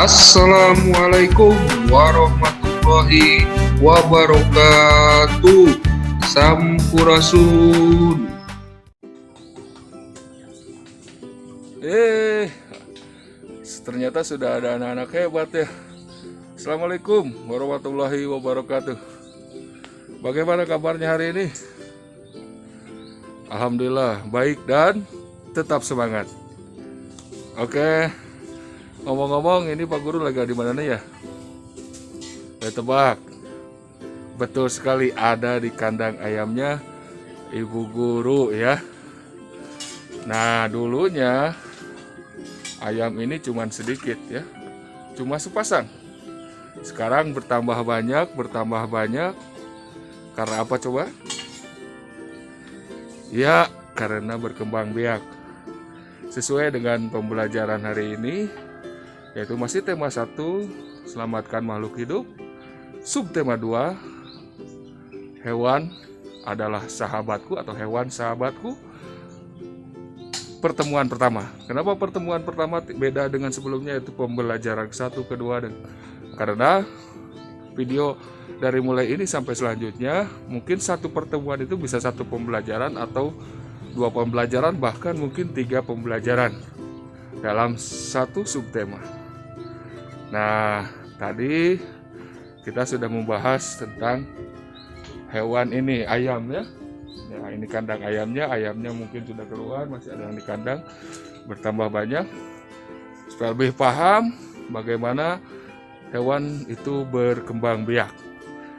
Assalamualaikum warahmatullahi wabarakatuh. Sampurasun. Ternyata sudah ada anak-anak hebat ya. Assalamualaikum warahmatullahi wabarakatuh. Bagaimana kabarnya hari ini? Alhamdulillah baik dan tetap semangat. Oke. Ngomong-ngomong, ini Pak Guru lagi di mana nih ya? Tebak. Betul sekali, ada di kandang ayamnya Ibu Guru ya. Nah, dulunya ayam ini cuma sedikit ya. Cuma sepasang. Sekarang bertambah banyak. Karena apa coba? Ya, karena berkembang biak. Sesuai dengan pembelajaran hari ini, yaitu masih tema 1, selamatkan makhluk hidup. Subtema 2, hewan adalah sahabatku atau hewan sahabatku. Pertemuan pertama. Kenapa pertemuan pertama beda dengan sebelumnya, yaitu pembelajaran 1, kedua, dan karena video dari mulai ini sampai selanjutnya mungkin satu pertemuan itu bisa satu pembelajaran atau 2 pembelajaran, bahkan mungkin 3 pembelajaran dalam satu subtema. Nah, tadi kita sudah membahas tentang hewan ini, ayam ya. Ya, ini kandang ayamnya mungkin sudah keluar, masih ada yang di kandang, bertambah banyak. Supaya lebih paham bagaimana hewan itu berkembang biak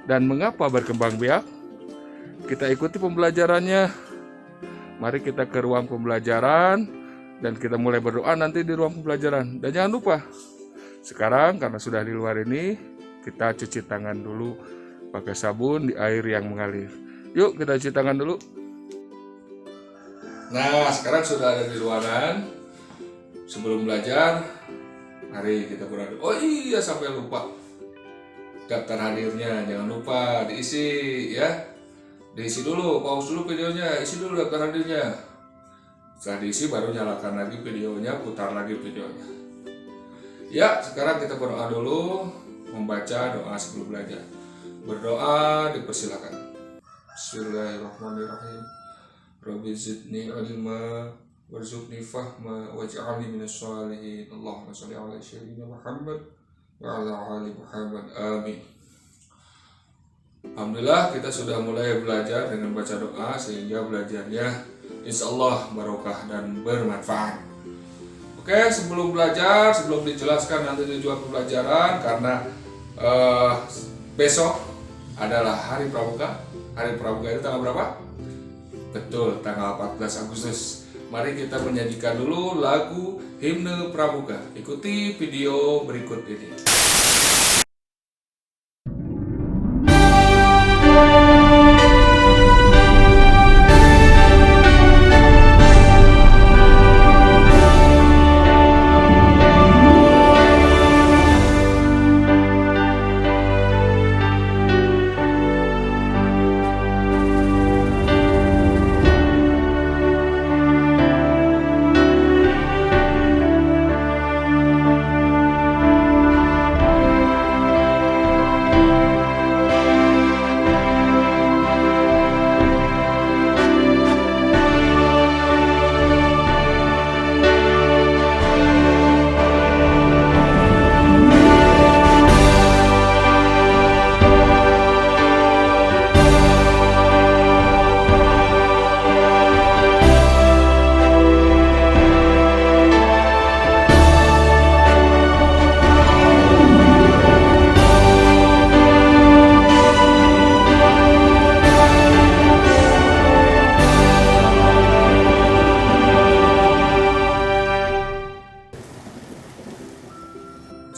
dan mengapa berkembang biak, kita ikuti pembelajarannya. Mari kita ke ruang pembelajaran dan kita mulai berdoa nanti di ruang pembelajaran. Dan jangan lupa, sekarang karena sudah di luar ini, kita cuci tangan dulu pakai sabun di air yang mengalir. Yuk kita cuci tangan dulu. Nah, sekarang sudah ada di ruangan. Sebelum belajar, mari kita berdoa. Oh iya, sampai lupa. Daftar hadirnya jangan lupa diisi ya. Diisi dulu, pause dulu videonya, isi dulu daftar hadirnya. Setelah diisi baru nyalakan lagi videonya, putar lagi videonya. Ya, sekarang kita berdoa dulu, membaca doa sebelum belajar. Berdoa dipersilakan. Bismillahirrahmanirrahim. Rabbi zidni ilma warzuqni fahma waj'alni minas shalihin. Allahumma shalli ala sayyidina Muhammad wa ala ali Muhammad. Amin. Alhamdulillah kita sudah mulai belajar dengan baca doa, sehingga belajarnya insya Allah barokah dan bermanfaat. Oke, sebelum belajar, sebelum dijelaskan nanti tujuan pembelajaran, karena besok adalah Hari Pramuka. Hari Pramuka itu tanggal berapa? Betul, tanggal 14 Agustus. Mari kita menyanyikan dulu lagu Himne Pramuka. Ikuti video berikut ini.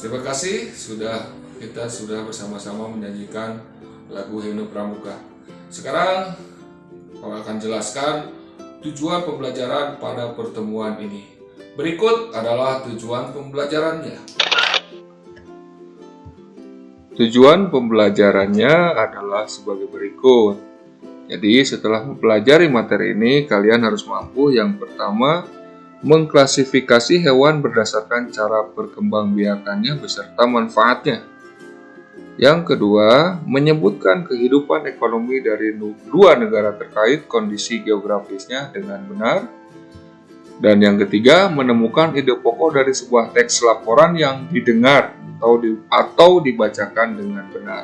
Terima kasih kita sudah bersama-sama menyanyikan lagu Himne Pramuka. Sekarang saya akan jelaskan tujuan pembelajaran pada pertemuan ini. Berikut adalah tujuan pembelajarannya. Tujuan pembelajarannya adalah sebagai berikut. Jadi setelah mempelajari materi ini, kalian harus mampu yang pertama Mengklasifikasi hewan berdasarkan cara perkembangbiakannya beserta manfaatnya. Yang kedua, menyebutkan kehidupan ekonomi dari dua negara terkait kondisi geografisnya dengan benar. Dan yang ketiga, menemukan ide pokok dari sebuah teks laporan yang didengar atau dibacakan dengan benar.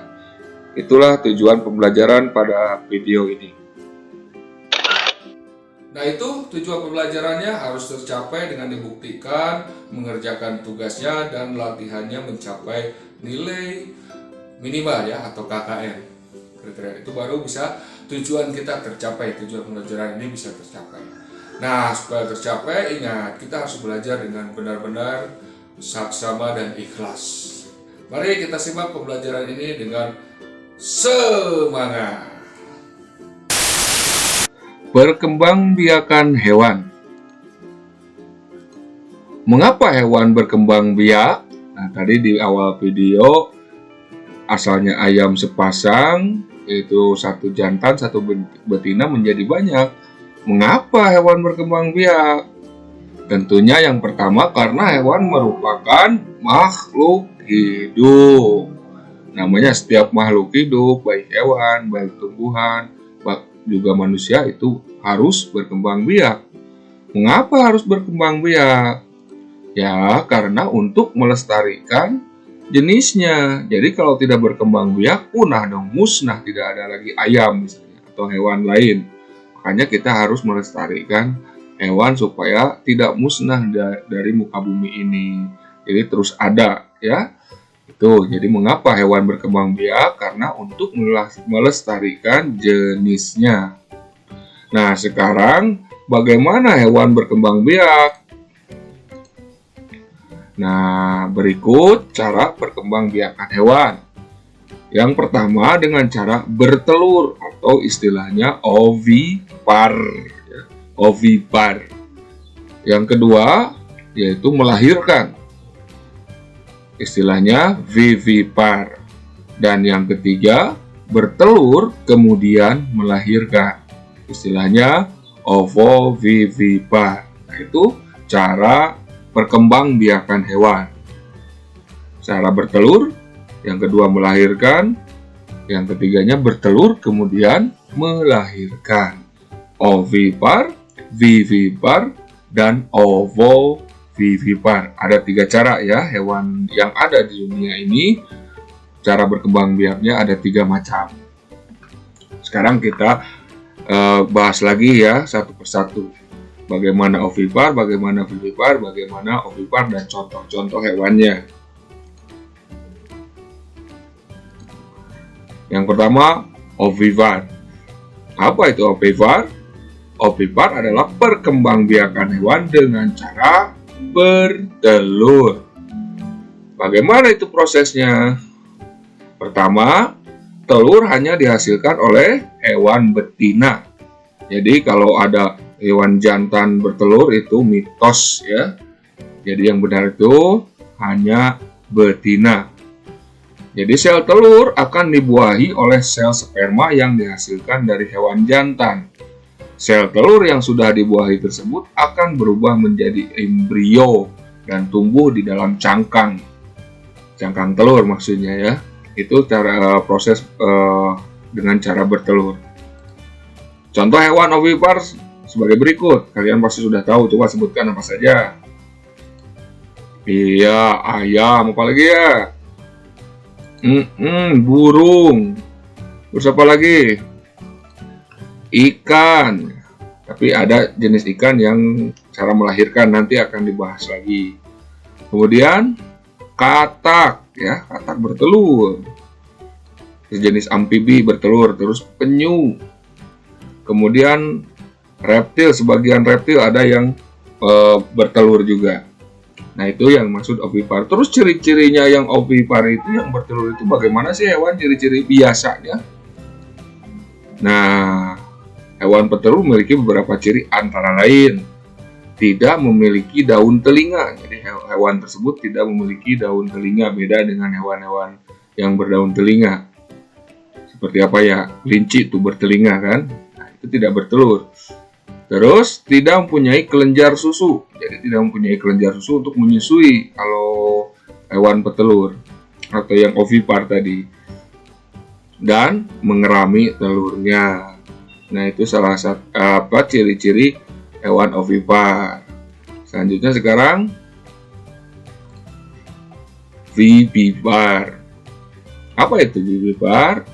Itulah tujuan pembelajaran pada video ini. Nah, itu tujuan pembelajarannya harus tercapai dengan dibuktikan, mengerjakan tugasnya, dan latihannya mencapai nilai minimal ya, atau KKM. Kriteria itu baru bisa tujuan kita tercapai, tujuan pembelajaran ini bisa tercapai. Nah, supaya tercapai, ingat, kita harus belajar dengan benar-benar saksama dan ikhlas. Mari kita simak pembelajaran ini dengan semangat. Perkembangbiakan hewan. Mengapa hewan berkembang biak? Nah, tadi di awal video, asalnya ayam sepasang, yaitu satu jantan, satu betina menjadi banyak. Mengapa hewan berkembang biak? Tentunya yang pertama karena hewan merupakan makhluk hidup. Namanya setiap makhluk hidup, baik hewan, baik tumbuhan, juga manusia itu harus berkembang biak. Mengapa harus berkembang biak? Ya, karena untuk melestarikan jenisnya. Jadi kalau tidak berkembang biak, punah dong, musnah, tidak ada lagi ayam misalnya atau hewan lain. Makanya kita harus melestarikan hewan supaya tidak musnah dari muka bumi ini. Jadi terus ada ya. Itu. Jadi mengapa hewan berkembang biak? Karena untuk melestarikan jenisnya. Nah, sekarang bagaimana hewan berkembang biak? Nah, berikut cara perkembangbiakan hewan. Yang pertama dengan cara bertelur atau istilahnya ovipar. Ovipar. Yang kedua yaitu melahirkan. Istilahnya vivipar. Dan yang ketiga bertelur kemudian melahirkan. Istilahnya ovovivipar. Nah, itu cara perkembangbiakan hewan. Cara bertelur, yang kedua melahirkan, yang ketiganya bertelur kemudian melahirkan. Ovipar, vivipar, dan ovovivipar. Ada 3 cara ya hewan yang ada di dunia ini. Cara berkembang biaknya ada 3 macam. Sekarang kita bahas lagi ya satu persatu. Bagaimana ovipar, bagaimana vivipar, bagaimana ovipar, dan contoh-contoh hewannya. Yang pertama, ovipar. Apa itu ovipar? Ovipar adalah perkembangbiakan hewan dengan cara bertelur. Bagaimana itu prosesnya? Pertama, telur hanya dihasilkan oleh hewan betina. Jadi kalau ada hewan jantan bertelur itu mitos ya. Jadi yang benar itu hanya betina. Jadi sel telur akan dibuahi oleh sel sperma yang dihasilkan dari hewan jantan. Sel telur yang sudah dibuahi tersebut akan berubah menjadi embrio dan tumbuh di dalam cangkang telur maksudnya ya. Itu cara proses dengan cara bertelur. Contoh hewan ovipar sebagai berikut. Kalian pasti sudah tahu, coba sebutkan apa saja. Iya, ayam, apa lagi ya? Burung. Terus apa lagi? Ikan. Tapi ada jenis ikan yang cara melahirkan nanti akan dibahas lagi. Kemudian katak ya, katak bertelur. Jenis amfibi bertelur, terus penyu. Kemudian reptil, sebagian reptil ada yang bertelur juga. Nah, itu yang maksud ovipar. Terus ciri-cirinya yang ovipar itu, yang bertelur itu bagaimana sih hewan ciri-ciri biasanya? Nah, hewan petelur memiliki beberapa ciri antara lain tidak memiliki daun telinga. Jadi hewan tersebut tidak memiliki daun telinga, beda dengan hewan-hewan yang berdaun telinga. Seperti apa ya? Kelinci itu bertelinga kan? Nah, itu tidak bertelur. Terus tidak mempunyai kelenjar susu. Jadi tidak mempunyai kelenjar susu untuk menyusui kalau hewan petelur atau yang ovipar tadi. Dan mengerami telurnya. Nah, itu salah satu ciri-ciri hewan ovipar. Selanjutnya sekarang vivipar. Apa itu vivipar?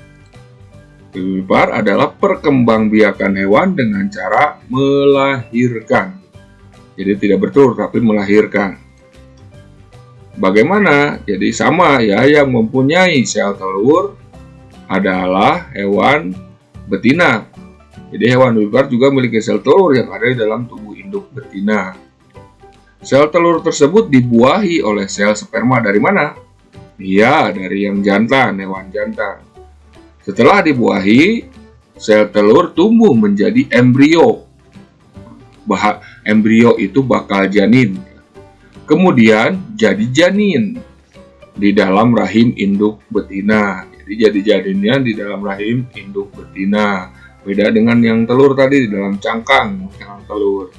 Vivipar adalah perkembangbiakan hewan dengan cara melahirkan. Jadi tidak bertelur tapi melahirkan. Bagaimana? Jadi sama ya, yang mempunyai sel telur adalah hewan betina. Jadi hewan vivipar juga memiliki sel telur yang ada di dalam tubuh induk betina. Sel telur tersebut dibuahi oleh sel sperma dari mana? Iya, dari yang jantan, hewan jantan. Setelah dibuahi, sel telur tumbuh menjadi embrio. Embrio itu bakal janin. Kemudian jadi janin di dalam rahim induk betina. Jadi jadi janinnya di dalam rahim induk betina. Beda dengan yang telur tadi di dalam cangkang yang telur.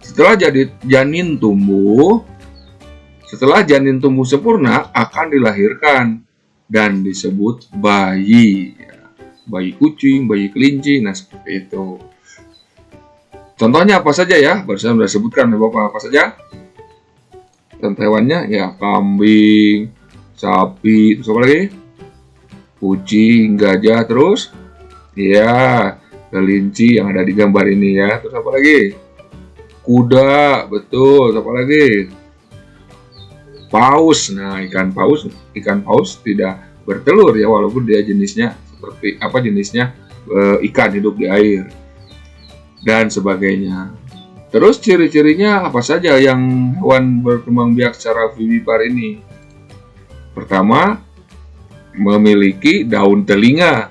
Setelah janin tumbuh sempurna akan dilahirkan dan disebut bayi. Bayi kucing, bayi kelinci, nah seperti itu. Contohnya apa saja ya? Barusan sudah sebutkan Bapak apa saja? Contoh hewannya ya kambing, sapi, terus apa lagi? Kucing, gajah, terus ya kelinci yang ada di gambar ini ya. Terus apa lagi? Kuda, betul. Terus apa lagi? Paus. Nah, ikan paus tidak bertelur ya, walaupun dia jenisnya seperti ikan hidup di air dan sebagainya. Terus ciri-cirinya apa saja yang hewan berkembang biak secara vivipar ini? Pertama, memiliki daun telinga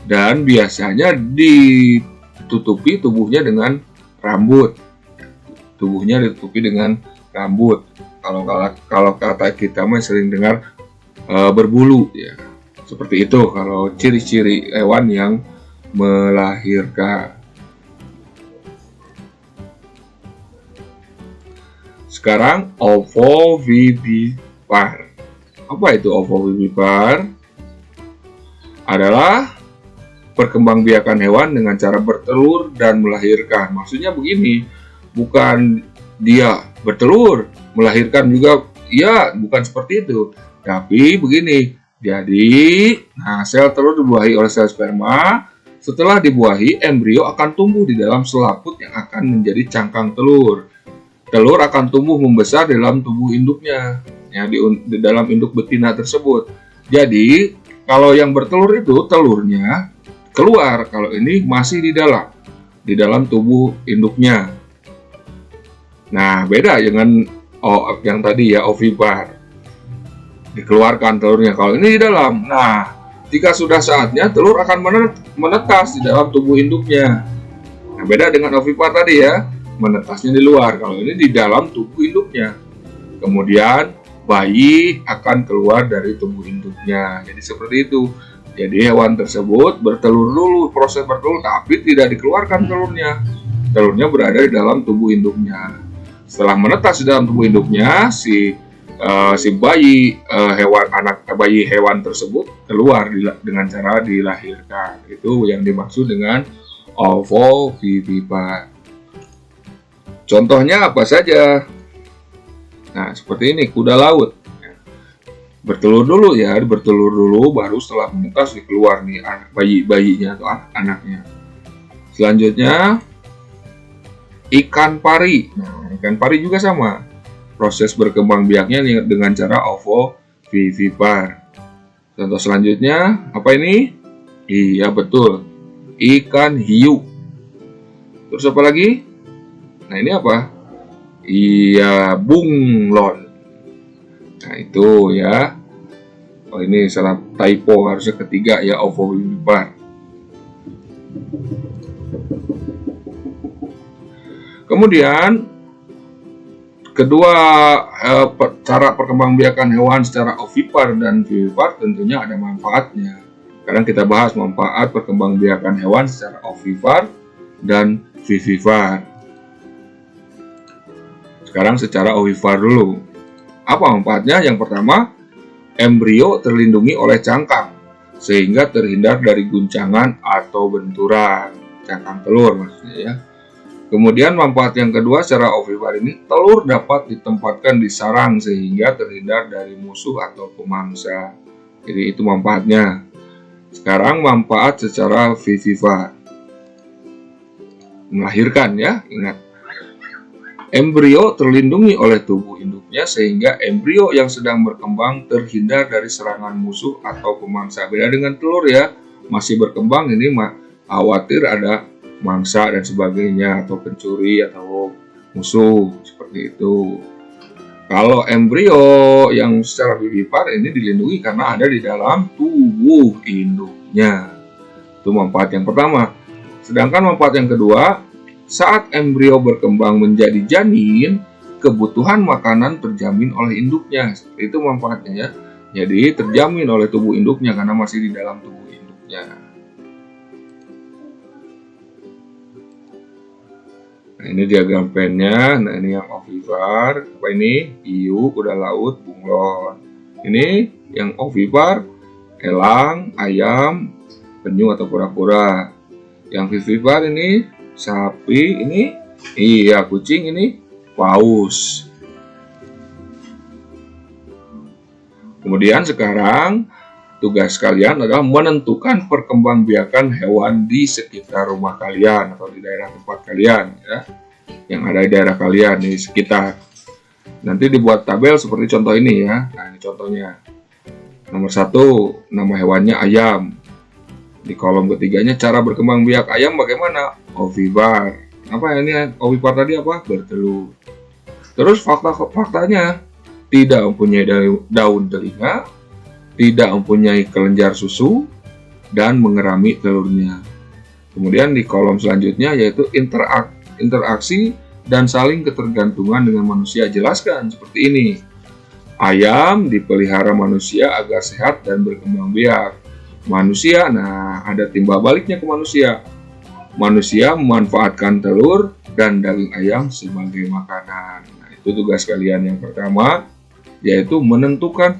dan biasanya ditutupi tubuhnya dengan rambut. Kalau kata kita mah sering dengar berbulu ya. Seperti itu kalau ciri-ciri hewan yang melahirkan. Sekarang ovovivipar. Apa itu ovovivipar? Adalah perkembangbiakan hewan dengan cara bertelur dan melahirkan. Maksudnya begini, bukan dia bertelur, melahirkan juga, ya bukan seperti itu. Tapi begini, jadi sel telur dibuahi oleh sel sperma. Setelah dibuahi, embrio akan tumbuh di dalam selaput yang akan menjadi cangkang telur. Telur akan tumbuh membesar di dalam tubuh induknya, ya, di dalam induk betina tersebut. Jadi, kalau yang bertelur itu telurnya keluar, kalau ini masih di dalam tubuh induknya. Nah, beda dengan yang tadi ya, ovipar. Dikeluarkan telurnya, kalau ini di dalam. Nah, jika sudah saatnya, telur akan menetas di dalam tubuh induknya. Nah, beda dengan ovipar tadi ya, menetasnya di luar. Kalau ini di dalam tubuh induknya. Kemudian bayi akan keluar dari tubuh induknya. Jadi seperti itu. Jadi hewan tersebut bertelur dulu, proses bertelur, tapi tidak dikeluarkan telurnya. Telurnya berada di dalam tubuh induknya. Setelah menetas di dalam tubuh induknya, si bayi hewan tersebut keluar dengan cara dilahirkan. Itu yang dimaksud dengan ovovivipar. Contohnya apa saja? Nah, seperti ini, kuda laut. Bertelur dulu ya, baru setelah menetas dikeluar nih bayinya atau anaknya. Selanjutnya ikan pari. Nah, ikan pari juga sama. Proses berkembang biaknya dengan cara ovovivipar. Contoh selanjutnya apa ini? Iya betul, ikan hiu. Terus apa lagi? Nah ini apa? Iya, bunglon. Nah itu ya. Oh ini salah typo, harusnya ketiga ya, ovovivipar. Kemudian kedua, cara perkembangbiakan hewan secara ovipar dan vivipar tentunya ada manfaatnya. Sekarang kita bahas manfaat perkembangbiakan hewan secara ovipar dan vivivar. Sekarang secara ovivar dulu. Apa manfaatnya? Yang pertama, embrio terlindungi oleh cangkang sehingga terhindar dari guncangan atau benturan cangkang telur maksudnya ya. Kemudian manfaat yang kedua secara ovivar ini, telur dapat ditempatkan di sarang sehingga terhindar dari musuh atau pemangsa. Jadi itu manfaatnya. Sekarang manfaat secara vivivar. Melahirkan ya, ingat. Embrio terlindungi oleh tubuh induknya sehingga embrio yang sedang berkembang terhindar dari serangan musuh atau pemangsa. Beda dengan telur ya, masih berkembang ini khawatir ada mangsa dan sebagainya atau pencuri atau musuh seperti itu. Kalau embrio yang secara vivipar ini dilindungi karena ada di dalam tubuh induknya. Itu manfaat yang pertama. Sedangkan manfaat yang kedua, saat embrio berkembang menjadi janin, kebutuhan makanan terjamin oleh induknya. Itu manfaatnya ya. Jadi terjamin oleh tubuh induknya karena masih di dalam tubuh induknya. Nah, ini diagram pennya. Nah, ini yang ovivar. Apa ini? Hiu, kuda laut, bunglon. Ini yang ovivar, elang, ayam, penyu atau kura-kura. Yang vivivar ini sapi, ini kucing, ini paus. Kemudian sekarang tugas kalian adalah menentukan perkembangbiakan hewan di sekitar rumah kalian atau di daerah tempat kalian ya. Yang ada di daerah kalian di sekitar. Nanti dibuat tabel seperti contoh ini ya. Nah, ini contohnya. Nomor 1, nama hewannya ayam. Di kolom ketiganya cara berkembang biak ayam bagaimana? Ovivar. Apa ini ovivar tadi apa? Bertelur. Terus faktanya tidak mempunyai daun telinga, tidak mempunyai kelenjar susu, dan mengerami telurnya. Kemudian di kolom selanjutnya yaitu interaksi dan saling ketergantungan dengan manusia. Jelaskan seperti ini. Ayam dipelihara manusia agar sehat dan berkembang biak. Manusia, nah ada timbal baliknya ke manusia. Manusia memanfaatkan telur dan daging ayam sebagai makanan. Nah, itu tugas kalian yang pertama, yaitu menentukan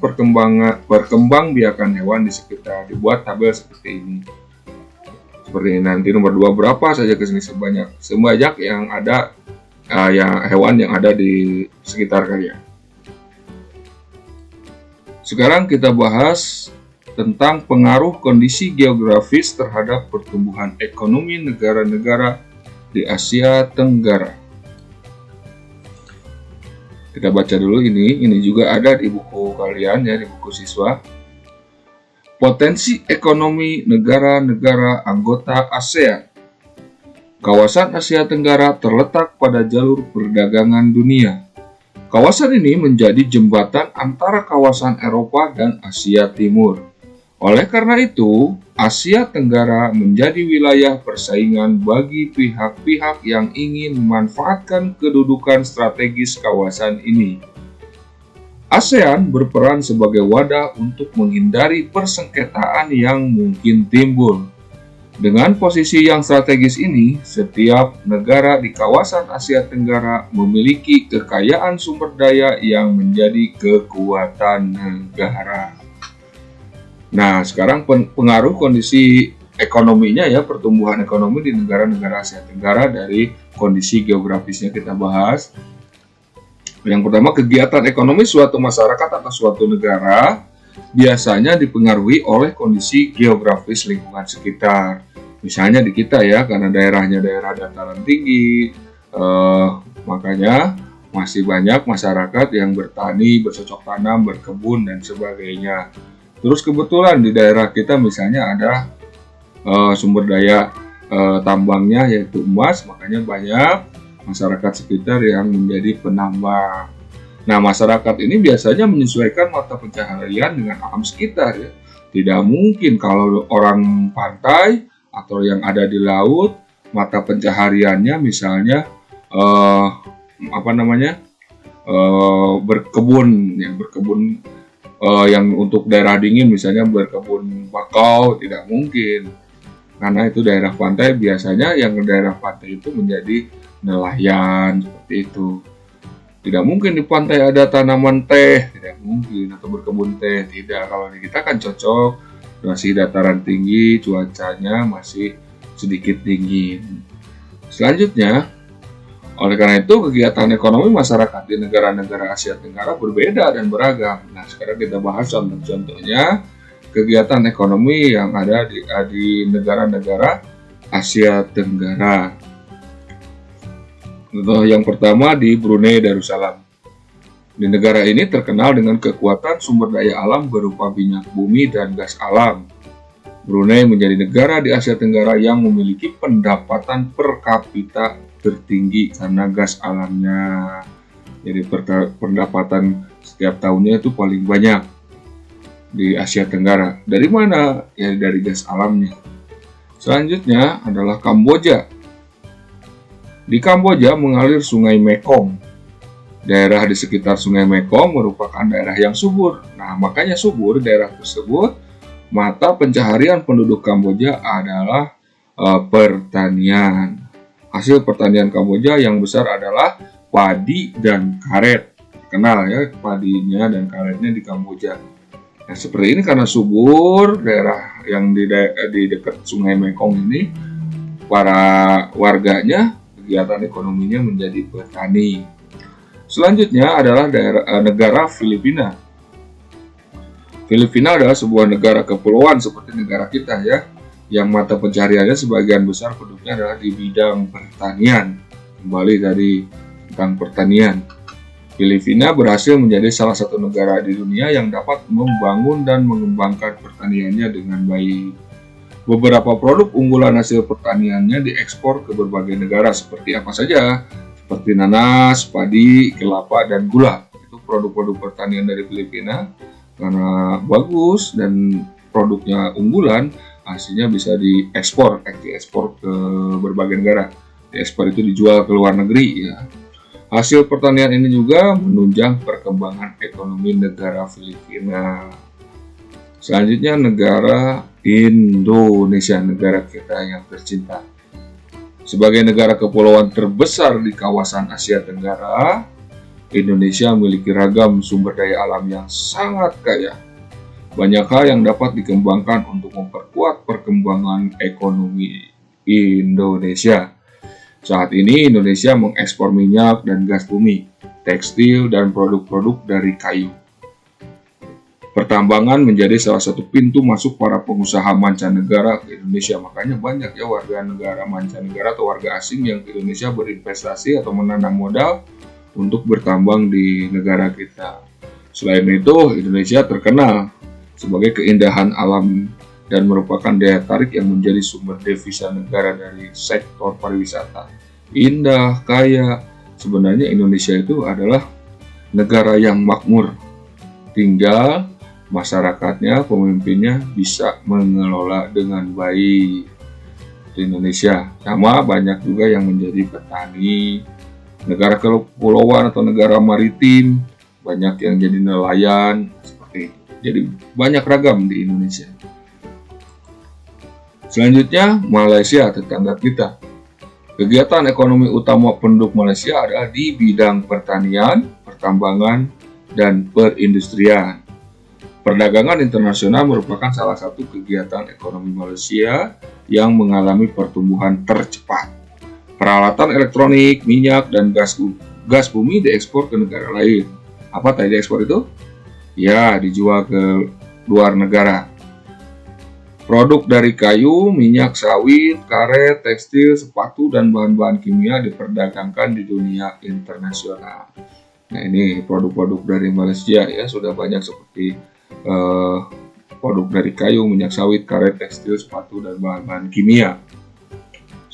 perkembangbiakan hewan di sekitar. Dibuat tabel seperti ini. Seperti ini. Nanti nomor 2 berapa saja ke sini sebanyak yang ada hewan yang ada di sekitar kalian. Sekarang kita bahas tentang pengaruh kondisi geografis terhadap pertumbuhan ekonomi negara-negara di Asia Tenggara. Kita baca dulu ini juga ada di buku kalian ya, di buku siswa. Potensi ekonomi negara-negara anggota ASEAN. Kawasan Asia Tenggara terletak pada jalur perdagangan dunia. Kawasan ini menjadi jembatan antara kawasan Eropa dan Asia Timur. Oleh karena itu, Asia Tenggara menjadi wilayah persaingan bagi pihak-pihak yang ingin memanfaatkan kedudukan strategis kawasan ini. ASEAN berperan sebagai wadah untuk menghindari persengketaan yang mungkin timbul. Dengan posisi yang strategis ini, setiap negara di kawasan Asia Tenggara memiliki kekayaan sumber daya yang menjadi kekuatan negara. Nah, sekarang pengaruh kondisi ekonominya ya, pertumbuhan ekonomi di negara-negara Asia Tenggara dari kondisi geografisnya kita bahas. Yang pertama, kegiatan ekonomi suatu masyarakat atau suatu negara biasanya dipengaruhi oleh kondisi geografis lingkungan sekitar. Misalnya di kita ya, karena daerahnya daerah dataran tinggi, makanya masih banyak masyarakat yang bertani, bercocok tanam, berkebun, dan sebagainya. Terus kebetulan di daerah kita misalnya ada sumber daya tambangnya yaitu emas, makanya banyak masyarakat sekitar yang menjadi penambang. Nah, masyarakat ini biasanya menyesuaikan mata pencaharian dengan alam sekitar ya. Tidak mungkin kalau orang pantai atau yang ada di laut mata pencahariannya misalnya berkebun yang untuk daerah dingin misalnya berkebun bakau, tidak mungkin. karena itu daerah pantai. Biasanya yang ke daerah pantai itu menjadi nelayan seperti itu. Tidak mungkin di pantai ada tanaman teh, tidak mungkin, atau berkebun teh, tidak. Kalau di kita kan cocok, masih dataran tinggi, cuacanya masih sedikit dingin. Selanjutnya, oleh karena itu kegiatan ekonomi masyarakat di negara-negara Asia Tenggara berbeda dan beragam. Nah, sekarang kita bahas contoh-contohnya kegiatan ekonomi yang ada di negara-negara Asia Tenggara. Contoh yang pertama di Brunei Darussalam. Di negara ini terkenal dengan kekuatan sumber daya alam berupa minyak bumi dan gas alam. Brunei menjadi negara di Asia Tenggara yang memiliki pendapatan per kapita tertinggi karena gas alamnya. Jadi pendapatan setiap tahunnya itu paling banyak di Asia Tenggara. Dari mana? Ya dari gas alamnya. Selanjutnya adalah Kamboja. Di Kamboja mengalir Sungai Mekong. Daerah di sekitar Sungai Mekong merupakan daerah yang subur. Nah, makanya subur daerah tersebut, mata pencaharian penduduk Kamboja adalah pertanian. Hasil pertanian Kamboja yang besar adalah padi dan karet. Kenal ya, padinya dan karetnya di Kamboja. Nah, seperti ini karena subur daerah yang di dekat Sungai Mekong ini, para warganya kegiatan ekonominya menjadi petani. Selanjutnya adalah negara Filipina. Filipina adalah sebuah negara kepulauan seperti negara kita ya, yang mata pencahariannya sebagian besar penduduknya adalah di bidang pertanian. Kembali dari tentang pertanian. Filipina berhasil menjadi salah satu negara di dunia yang dapat membangun dan mengembangkan pertaniannya dengan baik. Beberapa produk unggulan hasil pertaniannya diekspor ke berbagai negara seperti apa saja? Seperti nanas, padi, kelapa, dan gula. Itu produk-produk pertanian dari Filipina. Karena bagus dan produknya unggulan, hasilnya bisa diekspor ke berbagai negara. Diekspor itu dijual ke luar negeri ya. Hasil pertanian ini juga menunjang perkembangan ekonomi negara Filipina. Selanjutnya negara Indonesia, negara kita yang tercinta. Sebagai negara kepulauan terbesar di kawasan Asia Tenggara, Indonesia memiliki ragam sumber daya alam yang sangat kaya. Banyak hal yang dapat dikembangkan untuk memperkuat perkembangan ekonomi Indonesia. Saat ini Indonesia mengekspor minyak dan gas bumi, tekstil, dan produk-produk dari kayu. Pertambangan menjadi salah satu pintu masuk para pengusaha mancanegara ke Indonesia. Makanya banyak ya warga negara mancanegara atau warga asing yang ke Indonesia berinvestasi atau menanam modal untuk bertambang di negara kita. Selain itu, Indonesia terkenal sebagai keindahan alam dan merupakan daya tarik yang menjadi sumber devisa negara dari sektor pariwisata. Indah, kaya. Sebenarnya Indonesia itu adalah negara yang makmur. Tinggal masyarakatnya, pemimpinnya bisa mengelola dengan baik di Indonesia. Sama banyak juga yang menjadi petani, negara kepulauan atau negara maritim, banyak yang jadi nelayan, seperti itu. Jadi banyak ragam di Indonesia. Selanjutnya, Malaysia, tetangga kita. Kegiatan ekonomi utama penduduk Malaysia adalah di bidang pertanian, pertambangan, dan perindustrian. Perdagangan internasional merupakan salah satu kegiatan ekonomi Malaysia yang mengalami pertumbuhan tercepat. Peralatan elektronik, minyak, dan gas bumi diekspor ke negara lain. Apa tadi diekspor itu? Ya, dijual ke luar negara. Produk dari kayu, minyak sawit, karet, tekstil, sepatu, dan bahan-bahan kimia diperdagangkan di dunia internasional. Nah, ini produk-produk dari Malaysia ya, sudah banyak seperti produk dari kayu, minyak sawit, karet, tekstil, sepatu, dan bahan-bahan kimia.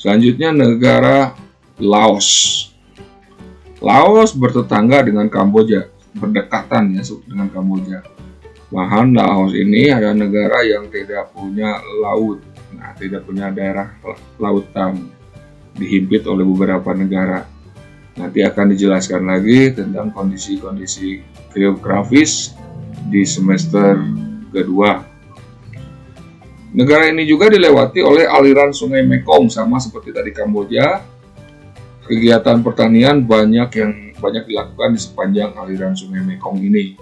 Selanjutnya negara Laos. Laos bertetangga dengan Kamboja, berdekatan ya dengan Kamboja. Bahkan Laos ini adalah negara yang tidak punya laut, tidak punya daerah lautan, dihimpit oleh beberapa negara. Nanti akan dijelaskan lagi tentang kondisi-kondisi geografis di semester kedua. Negara ini juga dilewati oleh aliran sungai Mekong, sama seperti tadi Kamboja. Kegiatan pertanian banyak dilakukan di sepanjang aliran sungai Mekong ini.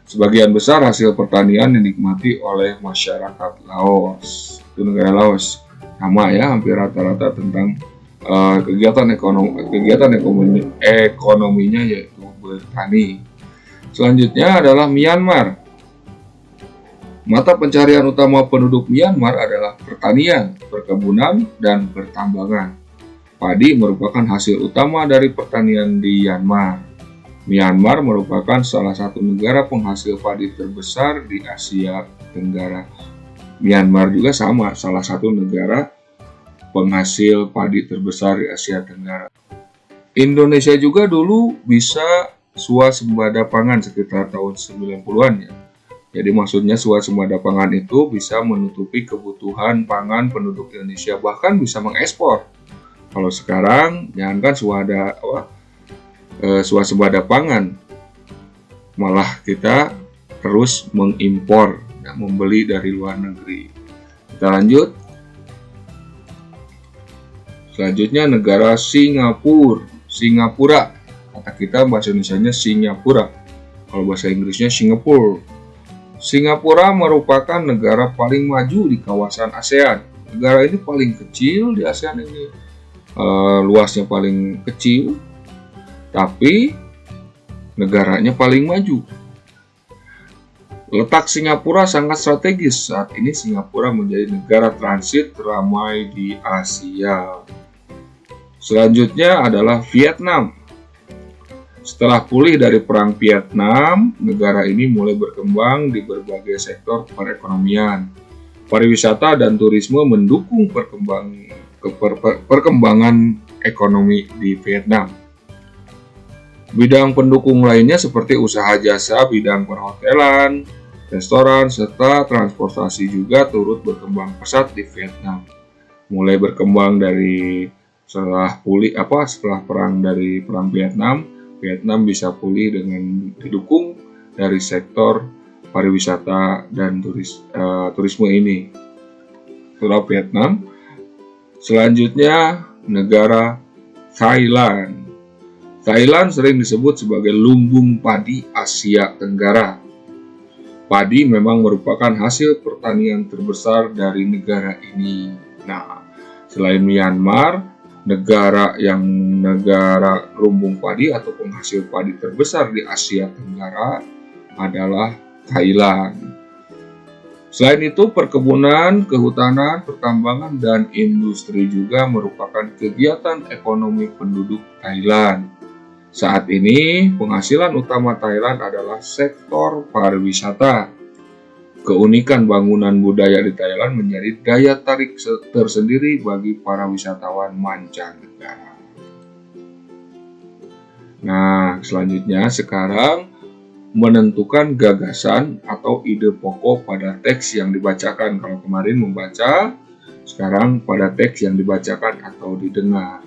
Sebagian besar hasil pertanian dinikmati oleh masyarakat Laos. Itu negara Laos. Sama ya, hampir rata-rata tentang kegiatan ekonominya yaitu bertani. Selanjutnya adalah Myanmar. Mata pencarian utama penduduk Myanmar adalah pertanian, perkebunan, dan pertambangan. Padi merupakan hasil utama dari pertanian di Myanmar. Myanmar merupakan salah satu negara penghasil padi terbesar di Asia Tenggara. Myanmar juga sama, salah satu negara penghasil padi terbesar di Asia Tenggara. Indonesia juga dulu bisa swasembada pangan sekitar tahun 90-an ya. Jadi maksudnya swasembada pangan itu bisa menutupi kebutuhan pangan penduduk Indonesia, bahkan bisa mengekspor. Kalau sekarang jangankan swasembada pangan, malah kita terus mengimpor dan membeli dari luar negeri. Kita lanjut. Selanjutnya negara Singapura. Kata kita bahasa Indonesianya Singapura. Kalau bahasa Inggrisnya Singapura. Singapura merupakan negara paling maju di kawasan ASEAN. Negara ini paling kecil di ASEAN ini, luasnya paling kecil, tapi negaranya paling maju. Letak Singapura sangat strategis. Saat ini Singapura menjadi negara transit teramai di Asia. Selanjutnya adalah Vietnam. Setelah pulih dari Perang Vietnam, negara ini mulai berkembang di berbagai sektor perekonomian. Pariwisata dan turisme mendukung perkembangan ekonomi di Vietnam. Bidang pendukung lainnya seperti usaha jasa, bidang perhotelan, restoran, serta transportasi juga turut berkembang pesat di Vietnam. Mulai berkembang dari setelah perang Vietnam bisa pulih dengan didukung dari sektor pariwisata dan turisme ini. Setelah Vietnam, selanjutnya negara Thailand. Thailand sering disebut sebagai lumbung padi Asia Tenggara. Padi memang merupakan hasil pertanian terbesar dari negara ini. Nah, selain Myanmar, negara lumbung padi atau penghasil padi terbesar di Asia Tenggara adalah Thailand. Selain itu, perkebunan, kehutanan, pertambangan, dan industri juga merupakan kegiatan ekonomi penduduk Thailand. Saat ini, penghasilan utama Thailand adalah sektor pariwisata. Keunikan bangunan budaya di Thailand menjadi daya tarik tersendiri bagi para wisatawan mancanegara. Nah, selanjutnya sekarang menentukan gagasan atau ide pokok pada teks yang dibacakan. Kalau kemarin membaca, sekarang pada teks yang dibacakan atau didengar.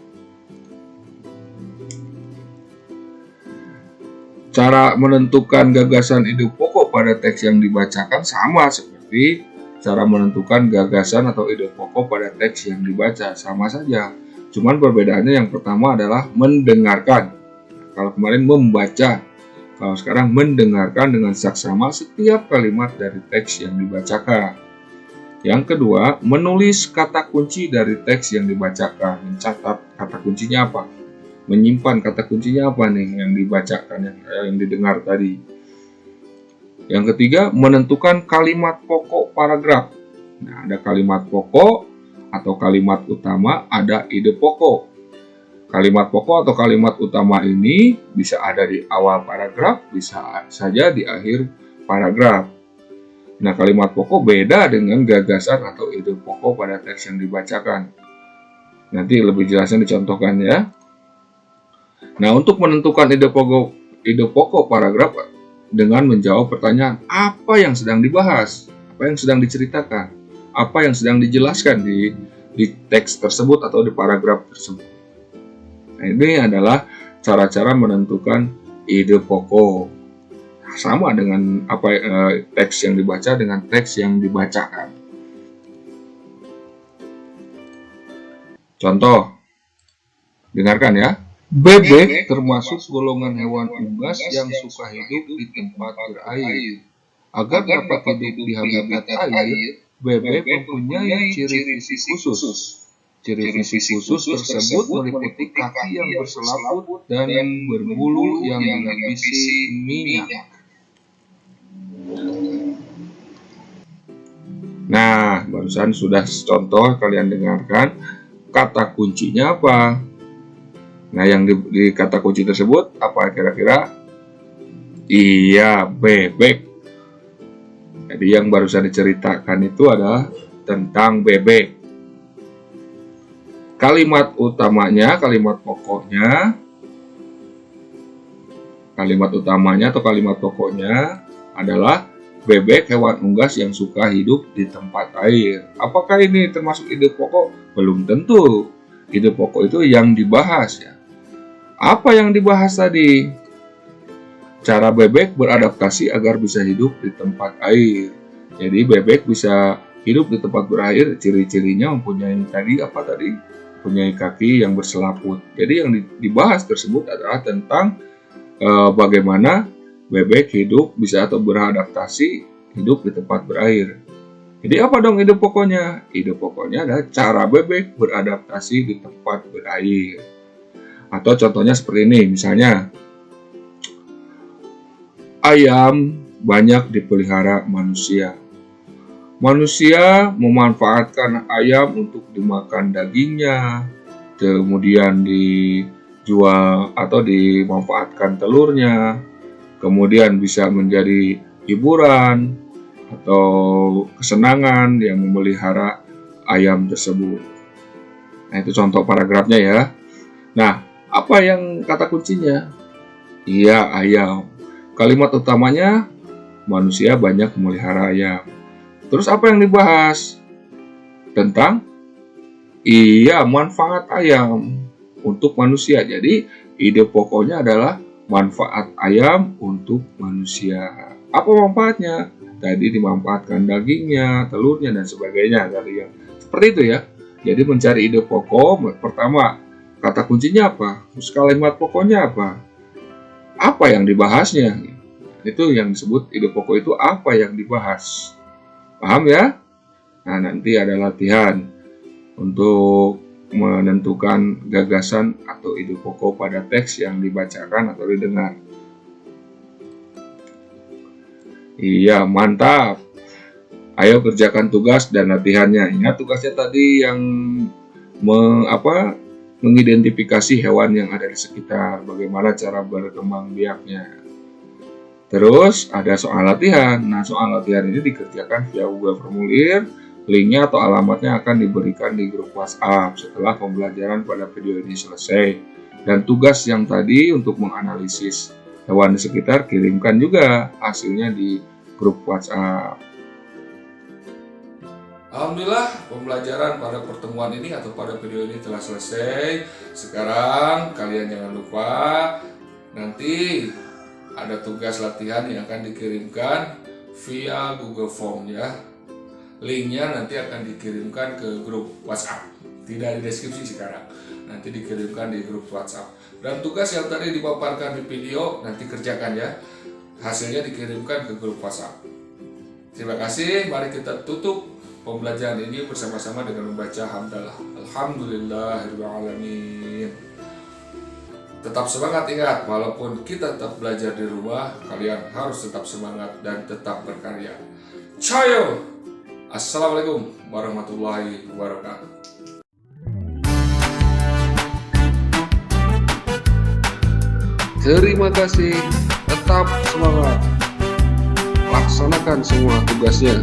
Cara menentukan gagasan ide pokok pada teks yang dibacakan sama seperti cara menentukan gagasan atau ide pokok pada teks yang dibaca, sama saja. Cuman perbedaannya yang pertama adalah mendengarkan. Kalau kemarin membaca, kalau sekarang mendengarkan dengan saksama setiap kalimat dari teks yang dibacakan. Yang kedua, menulis kata kunci dari teks yang dibacakan, mencatat kata kuncinya apa. Menyimpan kata kuncinya apa nih yang dibacakan, yang didengar tadi. Yang ketiga, menentukan kalimat pokok paragraf. Nah, ada kalimat pokok atau kalimat utama, ada ide pokok. Kalimat pokok atau kalimat utama ini bisa ada di awal paragraf, bisa saja di akhir paragraf. Nah, kalimat pokok beda dengan gagasan atau ide pokok pada teks yang dibacakan. Nanti lebih jelasnya dicontohkan ya. Nah, untuk menentukan ide pokok paragraf dengan menjawab pertanyaan apa yang sedang dibahas, apa yang sedang diceritakan, apa yang sedang dijelaskan di teks tersebut atau di paragraf tersebut. Nah, ini adalah cara-cara menentukan ide pokok. Sama dengan teks yang dibaca dengan teks yang dibacakan. Contoh, dengarkan ya. Bebek termasuk golongan hewan unggas yang suka hidup di tempat berair. Agar dapat hidup di habitat air, bebek mempunyai ciri fisik khusus. Ciri fisik khusus tersebut meliputi kaki yang berselaput dan berbulu yang dilapisi minyak. Nah, barusan sudah contoh kalian dengarkan. Kata kuncinya apa? Nah, yang di kata kunci tersebut apa kira-kira? Iya, bebek. Jadi yang barusan diceritakan itu adalah tentang bebek. Kalimat utamanya, kalimat pokoknya atau kalimat pokoknya adalah bebek hewan unggas yang suka hidup di tempat air. Apakah ini termasuk ide pokok? Belum tentu. Ide pokok itu yang dibahas ya. Apa yang dibahas tadi? Cara bebek beradaptasi agar bisa hidup di tempat air. Jadi bebek bisa hidup di tempat berair, ciri-cirinya mempunyai mempunyai kaki yang berselaput. Jadi yang dibahas tersebut adalah tentang bagaimana bebek hidup bisa atau beradaptasi hidup di tempat berair. Jadi apa dong ide pokoknya? Ide pokoknya adalah cara bebek beradaptasi di tempat berair. Atau contohnya seperti ini, misalnya ayam banyak dipelihara manusia. Manusia memanfaatkan ayam untuk dimakan dagingnya, kemudian dijual atau dimanfaatkan telurnya, kemudian bisa menjadi hiburan atau kesenangan yang memelihara ayam tersebut. Nah, itu contoh paragrafnya ya. Nah, apa yang kata kuncinya? Iya, ayam. Kalimat utamanya, manusia banyak memelihara ayam. Terus apa yang dibahas? Tentang, manfaat ayam untuk manusia. Jadi, ide pokoknya adalah manfaat ayam untuk manusia. Apa manfaatnya? Tadi dimanfaatkan dagingnya, telurnya, dan sebagainya. Seperti itu ya. Jadi mencari ide pokok, pertama, kata kuncinya apa? Terus kalimat pokoknya apa? Apa yang dibahasnya? Itu yang disebut ide pokok itu apa yang dibahas. Paham ya? Nah, nanti ada latihan untuk menentukan gagasan atau ide pokok pada teks yang dibacakan atau didengar. Iya, mantap. Ayo kerjakan tugas dan latihannya. Ingat tugasnya tadi yang mengidentifikasi hewan yang ada di sekitar, bagaimana cara berkembang biaknya. Terus ada soal latihan. Nah, soal latihan ini dikerjakan via Google Formulir. Linknya atau alamatnya akan diberikan di grup WhatsApp setelah pembelajaran pada video ini selesai. Dan tugas yang tadi untuk menganalisis hewan di sekitar, kirimkan juga hasilnya di grup WhatsApp. Alhamdulillah, pembelajaran pada pertemuan ini atau pada video ini telah selesai. Sekarang kalian jangan lupa nanti ada tugas latihan yang akan dikirimkan via Google Form ya. Linknya nanti akan dikirimkan ke grup WhatsApp. Tidak di deskripsi sekarang. Nanti dikirimkan di grup WhatsApp. Dan tugas yang tadi dipaparkan di video nanti kerjakan ya. Hasilnya dikirimkan ke grup WhatsApp. Terima kasih. Mari kita tutup pembelajaran ini bersama-sama dengan membaca hamdalah. Alhamdulillahirrahmanirrahim. Tetap semangat, ingat, walaupun kita tetap belajar di rumah, kalian harus tetap semangat dan tetap berkarya. Cayo! Assalamualaikum warahmatullahi wabarakatuh. Terima kasih, tetap semangat. Laksanakan semua tugasnya.